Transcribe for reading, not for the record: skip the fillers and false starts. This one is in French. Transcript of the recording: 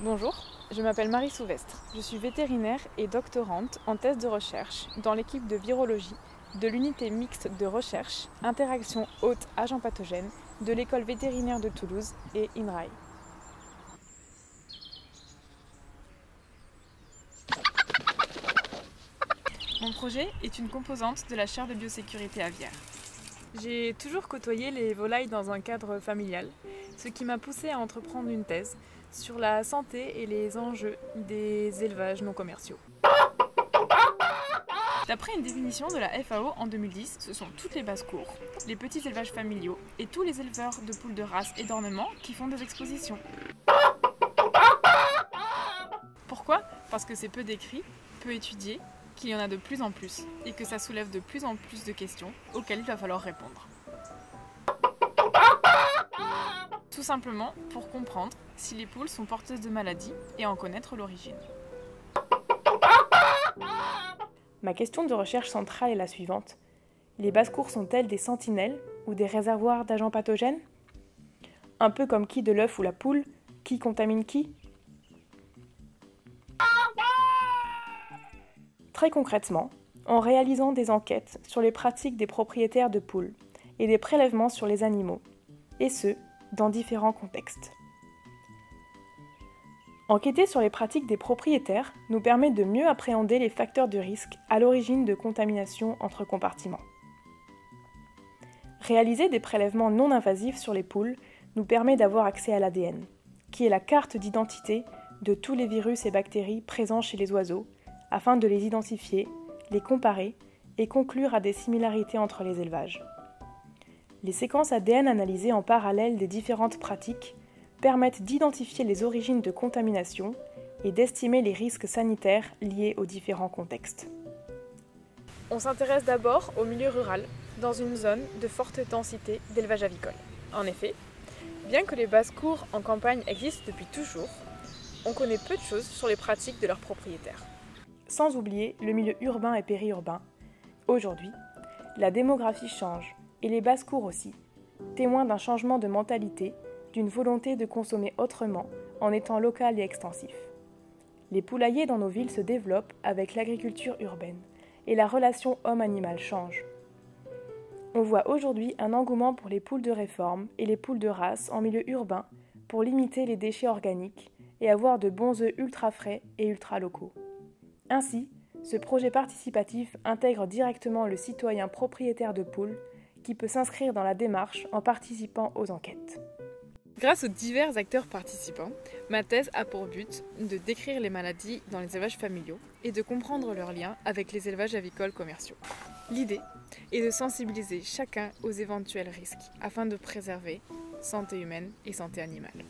Bonjour, je m'appelle Marie Souvestre. Je suis vétérinaire et doctorante en thèse de recherche dans l'équipe de virologie de l'unité mixte de recherche interaction hôte-agents pathogènes de l'école vétérinaire de Toulouse et INRAE. Mon projet est une composante de la chaire de biosécurité aviaire. J'ai toujours côtoyé les volailles dans un cadre familial, ce qui m'a poussée à entreprendre une thèse sur la santé et les enjeux des élevages non commerciaux. D'après une définition de la FAO en 2010, ce sont toutes les basses-cours, les petits élevages familiaux et tous les éleveurs de poules de race et d'ornement qui font des expositions. Pourquoi ? Parce que c'est peu décrit, peu étudié, qu'il y en a de plus en plus et que ça soulève de plus en plus de questions auxquelles il va falloir répondre. Tout simplement pour comprendre si les poules sont porteuses de maladies et en connaître l'origine. Ma question de recherche centrale est la suivante. Les basses-cours sont-elles des sentinelles ou des réservoirs d'agents pathogènes ? Un peu comme qui de l'œuf ou la poule, qui contamine qui ? Très concrètement, en réalisant des enquêtes sur les pratiques des propriétaires de poules et des prélèvements sur les animaux, et ce, dans différents contextes. Enquêter sur les pratiques des propriétaires nous permet de mieux appréhender les facteurs de risque à l'origine de contamination entre compartiments. Réaliser des prélèvements non invasifs sur les poules nous permet d'avoir accès à l'ADN, qui est la carte d'identité de tous les virus et bactéries présents chez les oiseaux, afin de les identifier, les comparer et conclure à des similarités entre les élevages. Les séquences ADN analysées en parallèle des différentes pratiques permettent d'identifier les origines de contamination et d'estimer les risques sanitaires liés aux différents contextes. On s'intéresse d'abord au milieu rural, dans une zone de forte densité d'élevage avicole. En effet, bien que les basses-cours en campagne existent depuis toujours, on connaît peu de choses sur les pratiques de leurs propriétaires. Sans oublier le milieu urbain et périurbain. Aujourd'hui, la démographie change, et les basses-cours aussi, témoins d'un changement de mentalité, d'une volonté de consommer autrement en étant local et extensif. Les poulaillers dans nos villes se développent avec l'agriculture urbaine, et la relation homme-animal change. On voit aujourd'hui un engouement pour les poules de réforme et les poules de race en milieu urbain pour limiter les déchets organiques et avoir de bons œufs ultra frais et ultra locaux. Ainsi, ce projet participatif intègre directement le citoyen propriétaire de poules qui peut s'inscrire dans la démarche en participant aux enquêtes. Grâce aux divers acteurs participants, ma thèse a pour but de décrire les maladies dans les élevages familiaux et de comprendre leurs liens avec les élevages avicoles commerciaux. L'idée est de sensibiliser chacun aux éventuels risques afin de préserver santé humaine et santé animale.